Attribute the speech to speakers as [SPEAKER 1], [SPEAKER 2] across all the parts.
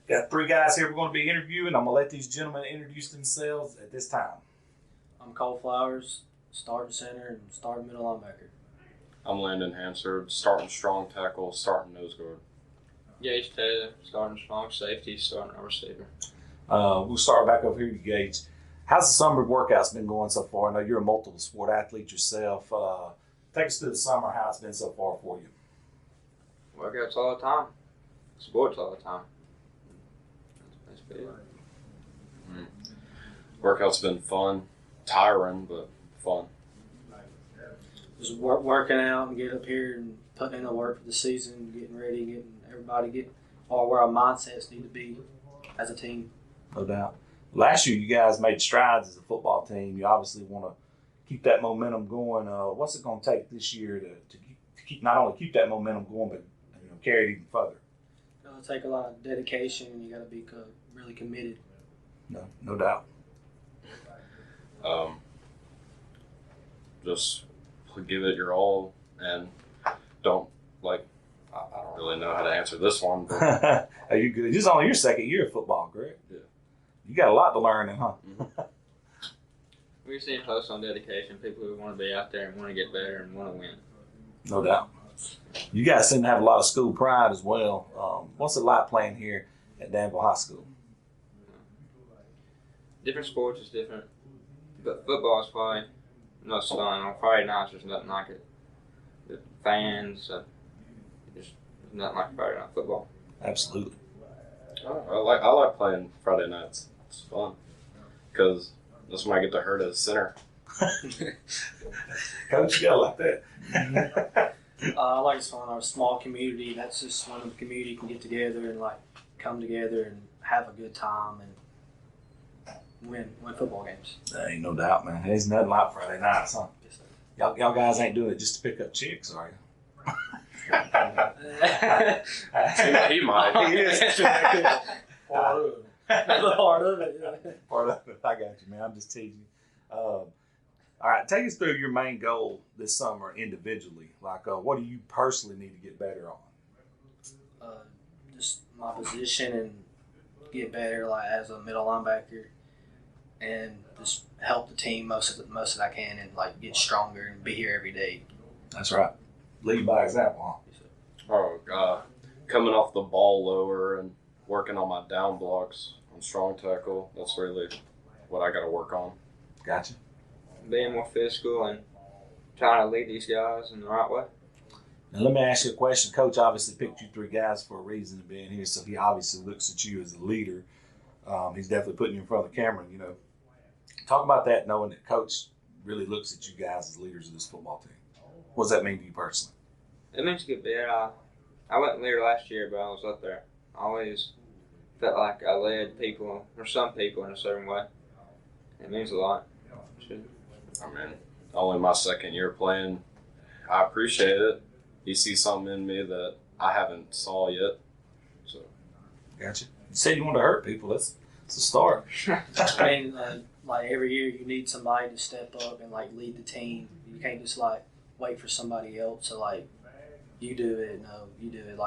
[SPEAKER 1] Got three guys here we're going to be interviewing. I'm going to let these gentlemen introduce themselves at this time.
[SPEAKER 2] I'm Cole Flowers, starting center and starting middle linebacker.
[SPEAKER 3] I'm Landon Hansard, starting strong tackle, starting nose guard.
[SPEAKER 4] Gage Taylor, starting strong safety, starting our receiver.
[SPEAKER 1] We'll start back over here, Gage. How's the summer workouts been going so far? I know you're a multiple sport athlete yourself. Take us through the summer, how it's been so far for you.
[SPEAKER 4] Workouts all the time. Sports all the time. That's big.
[SPEAKER 3] Workout's been fun, tiring, but fun.
[SPEAKER 2] Just working out and get up here and putting in the work for the season, getting ready, getting everybody all where our mindsets need to be as a team.
[SPEAKER 1] No doubt. Last year, you guys made strides as a football team. You obviously want to keep that momentum going. What's it going to take this year to keep not only keep that momentum going, but carry it even further?
[SPEAKER 2] It'll take a lot of dedication, and you got to be really committed.
[SPEAKER 1] No doubt.
[SPEAKER 3] Just give it your all and don't I don't really know how to answer this one. But
[SPEAKER 1] Are you good? This is only your second year of football, correct?
[SPEAKER 3] Yeah.
[SPEAKER 1] You got a lot to learn, huh?
[SPEAKER 3] Mm-hmm.
[SPEAKER 4] We're seeing posts on dedication, people who want to be out there and want to get better and want to win.
[SPEAKER 1] No doubt. You guys seem to have a lot of school pride as well. What's it like playing here at Danville High School?
[SPEAKER 4] Different sports is different, but football is probably most fun. On Friday nights, there's nothing like it. The fans, there's nothing like Friday night football.
[SPEAKER 1] Absolutely.
[SPEAKER 3] I like playing Friday nights. It's fun because that's when I get to hurt as center.
[SPEAKER 1] Coach, you got like that.
[SPEAKER 2] I like it's fun. Our small community. That's just when the community can get together and come together and have a good time and win football games.
[SPEAKER 1] There ain't no doubt, man. There's nothing like Friday nights, huh?
[SPEAKER 2] Yes, sir.
[SPEAKER 1] Y'all guys ain't doing it just to pick up chicks, are you?
[SPEAKER 3] He might.
[SPEAKER 1] He is.
[SPEAKER 2] Part of it. Yeah.
[SPEAKER 1] Part of it. I got you, man. I'm just teasing you. All right, take us through your main goal this summer individually. What do you personally need to get better on?
[SPEAKER 2] Just my position and get better, as a middle linebacker, and just help the team most that I can, and get stronger and be here every day.
[SPEAKER 1] That's right. Lead by example,
[SPEAKER 3] Coming off the ball lower and working on my down blocks on strong tackle. That's really what I got to work on.
[SPEAKER 1] huh? Gotcha.
[SPEAKER 4] Being more physical and trying to lead these guys in the right way.
[SPEAKER 1] Now, let me ask you a question. Coach obviously picked you three guys for a reason to being here, so he obviously looks at you as a leader. He's definitely putting you in front of the camera. Talk about that, knowing that Coach really looks at you guys as leaders of this football team. What does that mean to you personally?
[SPEAKER 4] It means to get better. I wasn't leader last year, but I was up there. I always felt like I led people, or some people, in a certain way. It means a lot.
[SPEAKER 3] I mean, only my second year playing. I appreciate it. He sees something in me that I haven't saw yet. So,
[SPEAKER 1] Gotcha. You said you want to hurt people. That's a start.
[SPEAKER 2] I mean, every year you need somebody to step up and lead the team. You can't just wait for somebody else to you do it. No, you do it.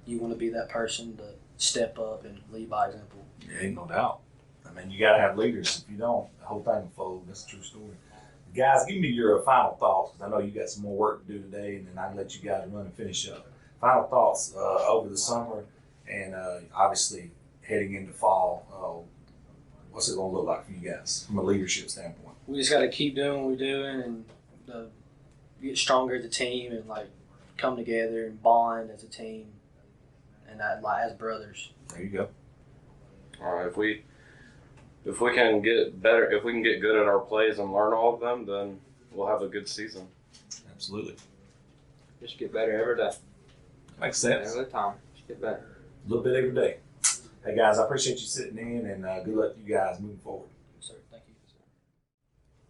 [SPEAKER 2] You want to be that person to step up and lead by example.
[SPEAKER 1] Yeah, ain't no doubt. I mean, you got to have leaders. If you don't, the whole thing will fold. That's a true story. Guys, give me your final thoughts, because I know you got some more work to do today, and then I can let you guys run and finish up. Final thoughts over the summer, and obviously heading into fall. What's it going to look like for you guys from a leadership standpoint?
[SPEAKER 2] We just got to keep doing what we're doing and get stronger as a team and come together and bond as a team and as brothers.
[SPEAKER 1] There you go.
[SPEAKER 3] all right, if we can get better, if we can get good at our plays and learn all of them, then we'll have a good season.
[SPEAKER 1] Absolutely.
[SPEAKER 4] Just get better every day.
[SPEAKER 1] Makes sense.
[SPEAKER 4] Every time. Just get better.
[SPEAKER 1] A little bit every day. Hey, guys, I appreciate you sitting in, and good luck to you guys moving forward.
[SPEAKER 2] Yes, sir. Thank you.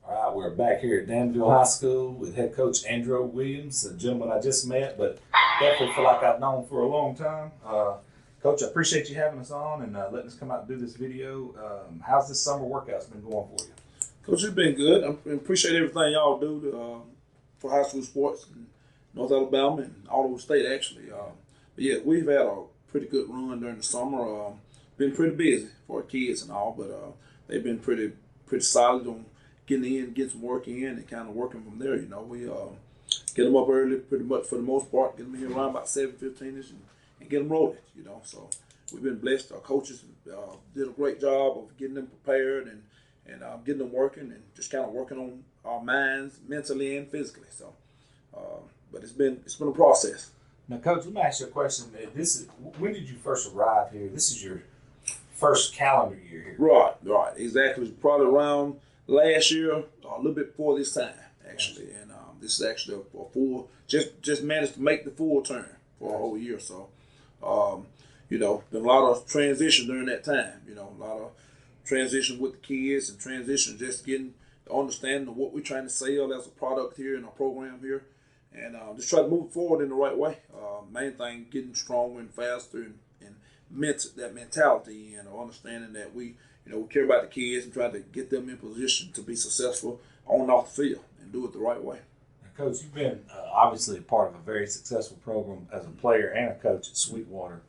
[SPEAKER 1] All right, we're back here at Danville High School with head coach Andrew Williams, a gentleman I just met, but definitely feel like I've known for a long time. Coach, I appreciate you having us on and letting us come out and do this video. How's this summer workouts been going for you?
[SPEAKER 5] Coach, it's been good. I appreciate everything y'all do for high school sports in North Alabama and all over the state, actually. But yeah, we've had a pretty good run during the summer. been pretty busy for our kids and all, but they've been pretty solid on getting in, getting some work in, and kind of working from there. We get them up early, pretty much for the most part, get them here around about 7:15ish, and get them rolling. So we've been blessed. Our coaches did a great job of getting them prepared and getting them working, and just kind of working on our minds mentally and physically. So, but it's been a process.
[SPEAKER 1] Now, Coach, let me ask you a question. When did you first arrive here? This is your first calendar year here.
[SPEAKER 5] Right, exactly. Probably around last year, a little bit before this time, actually. And this is actually a full, just managed to make the full term for a whole year. So, been a lot of transition during that time. A lot of transition with the kids and transition just getting the understanding of what we're trying to sell as a product here in our program here. And just try to move forward in the right way. Main thing, getting stronger and faster and that mentality and understanding that we care about the kids and try to get them in position to be successful on and off the field and do it the right way.
[SPEAKER 1] Now, Coach, you've been obviously a part of a very successful program as a player and a coach at Sweetwater.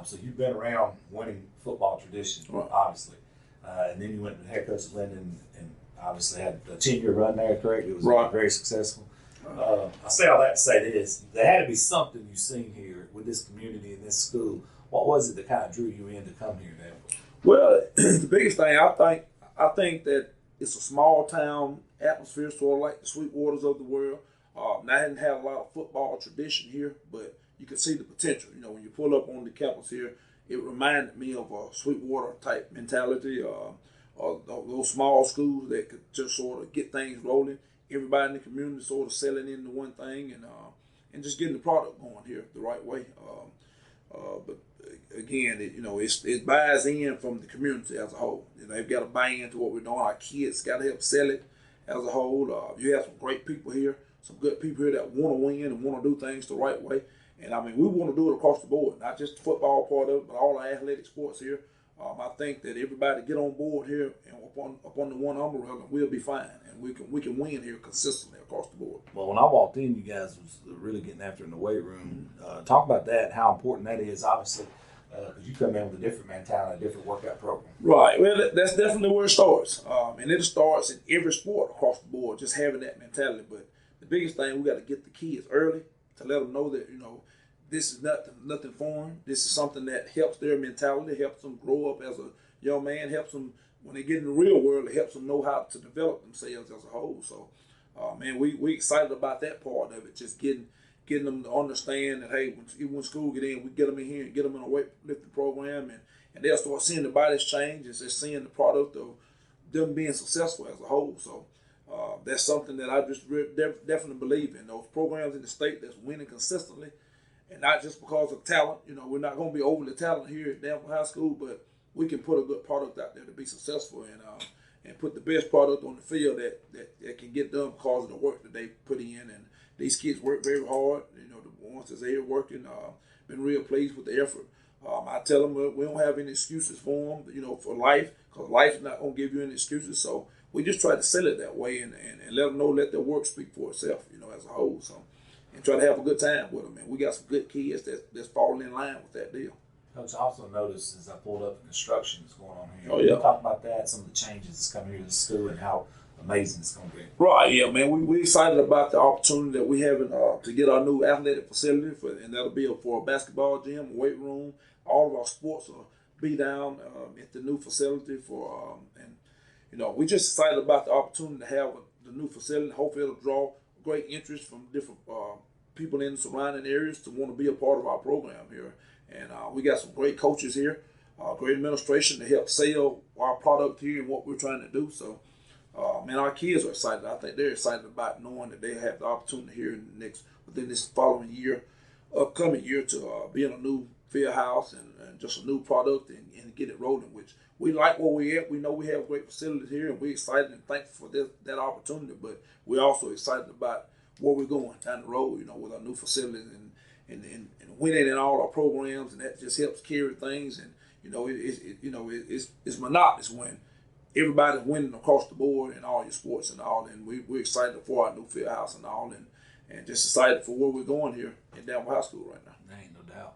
[SPEAKER 1] So you've been around winning football tradition, obviously. And then you went to the head coach at Linden and obviously had a 10-year run there, correct? It was very successful. I say all that to say this. There had to be something you've seen here with this community and this school. What was it that kind of drew you in to come here, Danville?
[SPEAKER 5] Well, the biggest thing, I think that it's a small town atmosphere, sort of like the Sweetwaters of the world. Now, I didn't have a lot of football tradition here, but you could see the potential. When you pull up on the campus here, it reminded me of a Sweetwater type mentality, those small schools that could just sort of get things rolling. Everybody in the community sort of selling into one thing and just getting the product going here the right way. But again, it buys in from the community as a whole. They've got to buy into what we're doing. Our kids got to help sell it as a whole. You have some great people here, some good people here that want to win and want to do things the right way. And we want to do it across the board, not just the football part of it, but all our athletic sports here. I think that everybody get on board here and up on the one umbrella, we'll be fine, and we can win here consistently across the board.
[SPEAKER 1] Well, when I walked in, you guys was really getting after it in the weight room. Talk about that, how important that is, obviously, because you come in with a different mentality, a different workout program.
[SPEAKER 5] Right. Well, that's definitely where it starts, and it starts in every sport across the board, just having that mentality. But the biggest thing, we got to get the kids early to let them know that this is nothing foreign. This is something that helps their mentality, helps them grow up as a young man, helps them when they get in the real world, it helps them know how to develop themselves as a whole. So, we excited about that part of it, just getting them to understand that, hey, when school get in, we get them in here and get them in a weightlifting program, and they'll start seeing the bodies change and just seeing the product of them being successful as a whole. So, that's something that I just definitely believe in. Those programs in the state that's winning consistently, and not just because of talent. We're not going to be overly talented here at Danville High School, but we can put a good product out there to be successful and put the best product on the field that can get done because of the work that they put in. And these kids work very hard. The ones that's here working, been real pleased with the effort. I tell them we don't have any excuses for them, for life, because life is not going to give you any excuses. So we just try to sell it that way and let them know, let their work speak for itself, as a whole. So. And try to have a good time with them. And we got some good kids that's falling in line with that deal.
[SPEAKER 1] Coach, I also noticed as I pulled up the construction that's going on here.
[SPEAKER 5] Oh, yeah.
[SPEAKER 1] Talk about that, some of the changes that's coming here to the school and how amazing it's going to be.
[SPEAKER 5] Right, yeah, man. We excited about the opportunity that we have to get our new athletic facility, and that'll be for a basketball gym, a weight room. All of our sports will be down at the new facility we just excited about the opportunity to have the new facility. Hopefully it'll draw great interest from different people in the surrounding areas to want to be a part of our program here. And we got some great coaches here, great administration to help sell our product here and what we're trying to do. So, our kids are excited. I think they're excited about knowing that they have the opportunity here within this following year, upcoming year, to be in a new field house and just a new product and get it rolling, which we like where we're at. We know we have great facilities here, and we're excited and thankful for that opportunity. But we're also excited about where we're going down the road, with our new facilities and winning in all our programs, and that just helps carry things. And it's monotonous when everybody's winning across the board in all your sports and all. And we're excited for our new field house and all, and just excited for where we're going here in Danville High School right now.
[SPEAKER 1] There ain't no doubt.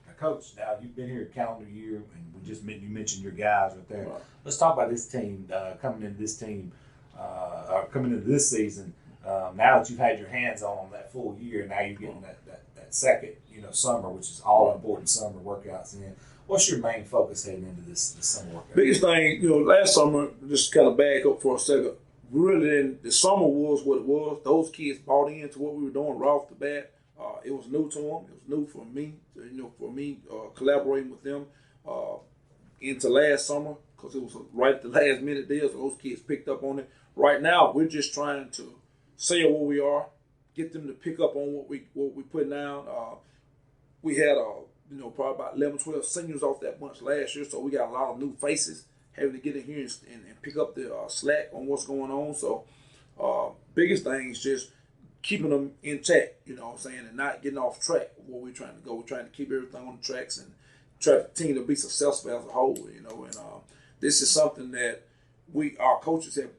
[SPEAKER 1] Now, Coach, now you've been here a calendar year, and You mentioned your guys right there.
[SPEAKER 5] Right.
[SPEAKER 1] Let's talk about this team coming into this season. Now that you've had your hands on them that full year, now you're getting that second, summer, which is all important summer workouts. And what's your main focus heading into this summer workout?
[SPEAKER 5] Biggest thing, last summer, just kind of back up for a second. Really, the summer was what it was. Those kids bought into what we were doing right off the bat. It was new to them. It was new for me. Collaborating with them into last summer because it was right at the last minute deal. So those kids picked up on it. Right now, we're just trying to say where we are, get them to pick up on what we put down. We had probably about 11, 12 seniors off that bunch last year, so we got a lot of new faces having to get in here and pick up the slack on what's going on. So biggest thing is just keeping them intact, and not getting off track of where we're trying to go. We're trying to keep everything on the tracks and try to continue to be successful as a whole, and this is something that our coaches have,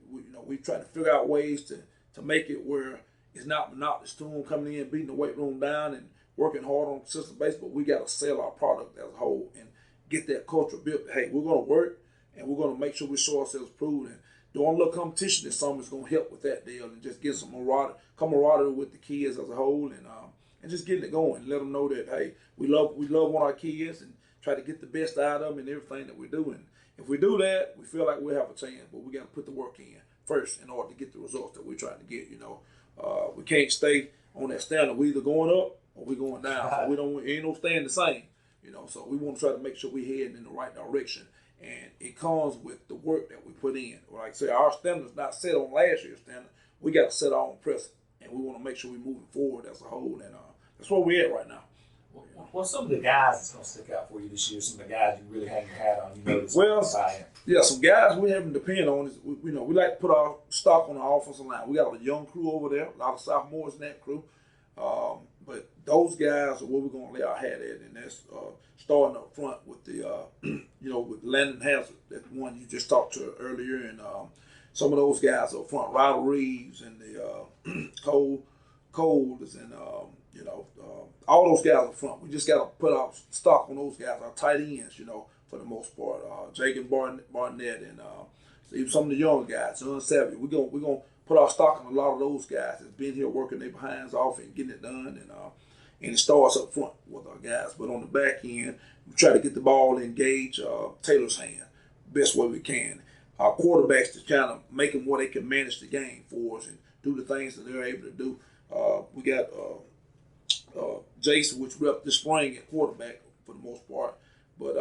[SPEAKER 5] we try to figure out ways to make it where it's not monotonous to them coming in, beating the weight room down and working hard on a consistent basis, but we got to sell our product as a whole and get that culture built. Hey, we're going to work and we're going to make sure we show ourselves approved. And doing a little competition this summer is going to help with that deal and just get some camaraderie with the kids as a whole and just getting it going. Let them know that, hey, we love one of our kids and try to get the best out of them and everything that we're doing. If we do that, we feel like we'll have a chance, but we got to put the work in first in order to get the results that we're trying to get. We can't stay on that standard. We either going up or we going down. So ain't no staying the same. So we want to try to make sure we're heading in the right direction. And it comes with the work that we put in. Like I say, our standard's not set on last year's standard. We got to set our own precedent, and we want to make sure we're moving forward as a whole. And that's where we're at right now.
[SPEAKER 1] Well, some of the guys that's going to stick out for you this year, some of the guys you really hang your hat on,
[SPEAKER 5] some guys we haven't depended on is, we like to put our stock on our offensive line. We got a young crew over there, a lot of sophomores in that crew. But those guys are where we're going to lay our hat at, and that's starting up front with with Landon Hazard, that one you just talked to earlier, and some of those guys up front, Ryder Reeves and the Coles and all those guys up front. We just got to put our stock on those guys, our tight ends, for the most part. Jagan Barnett and even some of the younger guys, Savvy. We're gonna put our stock on a lot of those guys that's been here working their behinds off and getting it done, and it starts up front with our guys. But on the back end, we try to get the ball and engage Taylor's hand best way we can. Our quarterbacks to kind of make them where they can manage the game for us and do the things that they're able to do. We got Jason, which rep this spring at quarterback for the most part, but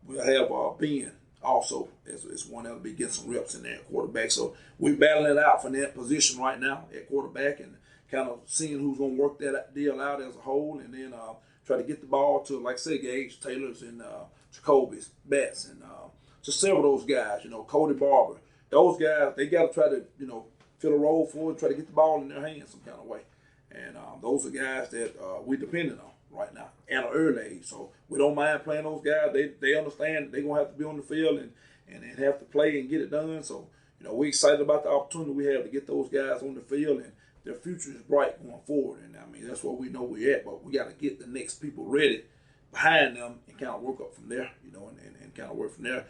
[SPEAKER 5] we have Ben also as one that'll be getting some reps in there at quarterback. So we're battling it out for that position right now at quarterback and kind of seeing who's going to work that deal out as a whole, and then try to get the ball to, like I said, Gage Taylor's and Jacoby's, Betts, and just several of those guys, Cody Barber. Those guys, they got to try to, fill a role for it, try to get the ball in their hands some kind of way. And those are guys that we're dependent on right now at an early age. So we don't mind playing those guys. They understand that they're going to have to be on the field and have to play and get it done. So, we're excited about the opportunity we have to get those guys on the field, and their future is bright going forward. And, that's where we know we're at. But we got to get the next people ready behind them and kind of work up from there, and kind of work from there.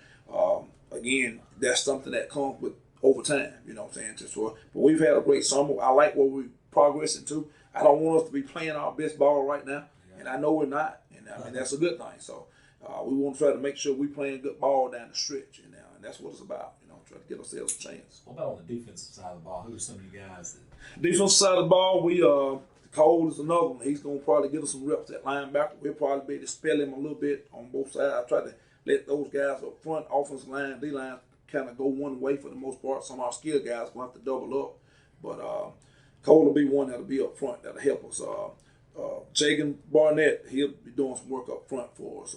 [SPEAKER 5] Again, that's something that comes with over time, but we've had a great summer. I like where we're progressing to. I don't want us to be playing our best ball right now, and I know we're not, and that's a good thing. So we want to try to make sure we're playing good ball down the stretch, and that's what it's about, try to get ourselves a chance.
[SPEAKER 1] What about on the defensive side of the ball? Who are some of you guys that...
[SPEAKER 5] Defensive side of the ball, Cole is another one. He's going to probably get us some reps at linebacker. We'll probably be able to spell him a little bit on both sides. I try to let those guys up front, offensive line, D-line, kind of go one way for the most part. Some of our skill guys will have to double up. But Cole will be one that'll be up front that'll help us. Jagan Barnett, he'll be doing some work up front for us.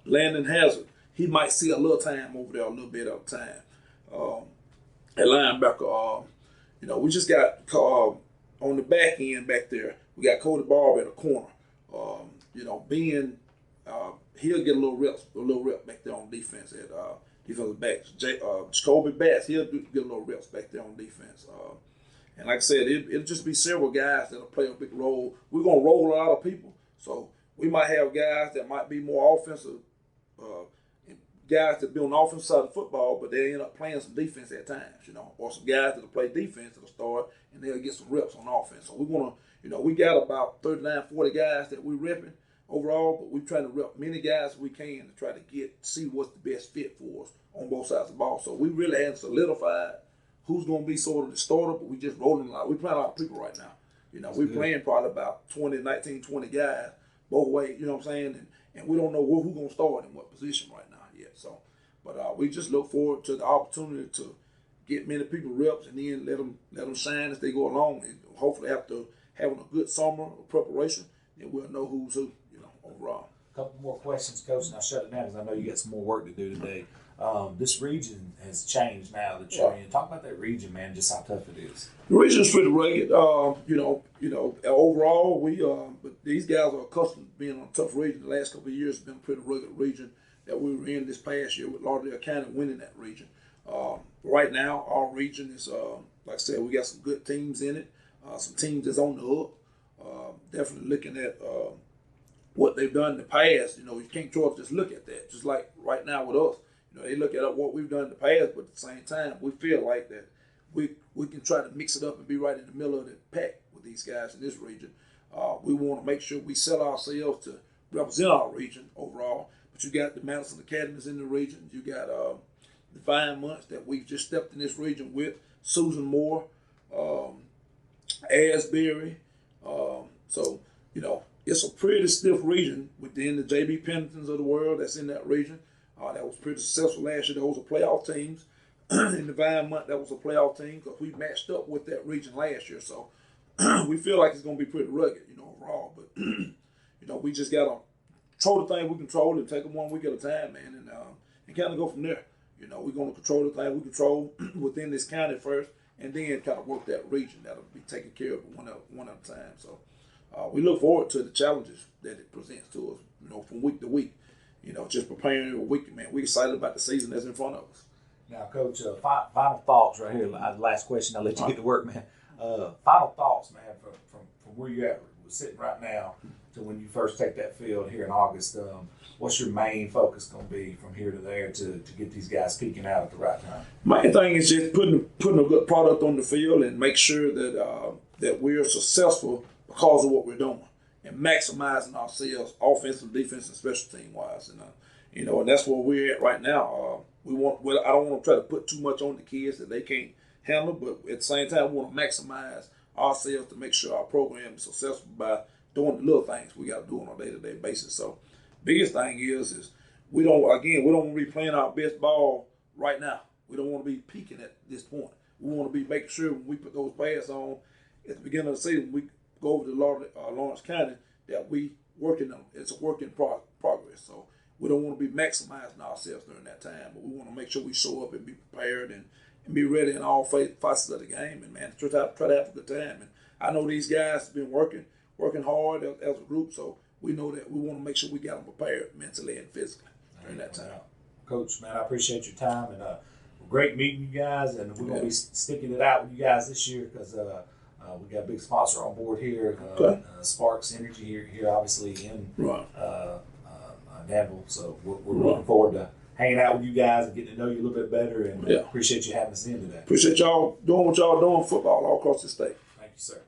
[SPEAKER 5] Landon Hazard, he might see a little time over there, a little bit of time. At linebacker, we just got on the back end back there, we got Cody Barber at a corner. Ben, he'll get a little rep back there on defense at defensive backs. Jacoby Betts, he'll get a little reps back there on defense. And like I said, it'll just be several guys that'll play a big role. We're going to roll a lot of people. So we might have guys that might be more offensive guys that be on the offensive side of football, but they end up playing some defense at times, or some guys that'll play defense that'll start and they'll get some reps on offense. So we want to, we got about 39, 40 guys that we're repping overall, but we're trying to rep many guys as we can to try to see what's the best fit for us on both sides of the ball. So we really haven't solidified who's going to be sort of the starter, but we just rolling a lot. We playing a lot of people right now. We're playing probably about 19, 20 guys both ways, you know what I'm saying? And we don't know who's going to start in what position right now yet. So, but we just look forward to the opportunity to get many people reps and then let them shine as they go along. And hopefully after having a good summer of preparation, then we'll know who's who, overall.
[SPEAKER 1] A couple more questions, Coach, and I'll shut it down because I know you got some more work to do today. This region has changed now that you're in. Talk about that region, man, just how tough it is.
[SPEAKER 5] The region's pretty rugged. Overall, but these guys are accustomed to being on a tough region. The last couple of years has been a pretty rugged region that we were in this past year with Lauderdale County winning that region. Right now, our region is, like I said, we got some good teams in it. Some teams that's on the up. Definitely looking at what they've done in the past. You can't just look at that. Just like right now with us. They look at what we've done in the past, but at the same time, we feel like that we can try to mix it up and be right in the middle of the pack with these guys in this region. We want to make sure we set ourselves to represent our region overall. But you got the Madison Academies in the region. You got the 5 months that we've just stepped in this region with Susan Moore, Asbury. So it's a pretty stiff region within the JB Penningtons of the world that's in that region. That was pretty successful last year. Those were playoff teams. In the Vine month, that was a playoff team because we matched up with that region last year. So we feel like it's going to be pretty rugged, overall. But, we just got to control the thing we control and take them 1 week at a time, man, and kind of go from there. We're going to control the thing we control within this county first and then kind of work that region. That'll be taken care of one at a time. So we look forward to the challenges that it presents to us, from week to week. Just preparing every week, man. We're excited about the season that's in front of us.
[SPEAKER 1] Now, Coach, final thoughts right here. Last question. I'll let you get to work, man. Final thoughts, man, from where you're at, we're sitting right now to when you first take that field here in August. What's your main focus going to be from here to there to get these guys peaking out at the right time?
[SPEAKER 5] Main thing is just putting a good product on the field and make sure that we're successful because of what we're doing. And maximizing ourselves, offensive, defensive, and special team wise, and that's where we're at right now. I don't want to try to put too much on the kids that they can't handle, but at the same time, we want to maximize ourselves to make sure our program is successful by doing the little things we got to do on a day-to-day basis. So, biggest thing is we don't want to be playing our best ball right now. We don't want to be peaking at this point. We want to be making sure when we put those pads on at the beginning of the season, we go over to Lawrence County, that we working on. It's a work in progress. So we don't want to be maximizing ourselves during that time, but we want to make sure we show up and be prepared and be ready in all facets of the game. And man, try to have a good time. And I know these guys have been working hard as a group, so we know that we want to make sure we got them prepared mentally and physically during that time.
[SPEAKER 1] Coach, man, I appreciate your time and great meeting you guys, and we're gonna be sticking it out with you guys this year because. We got a big sponsor on board here, Sparks Energy here obviously in Danville. So we're looking forward to hanging out with you guys and getting to know you a little bit better. And appreciate you having us in today.
[SPEAKER 5] Appreciate y'all doing what y'all doing football all across the state.
[SPEAKER 1] Thank you, sir.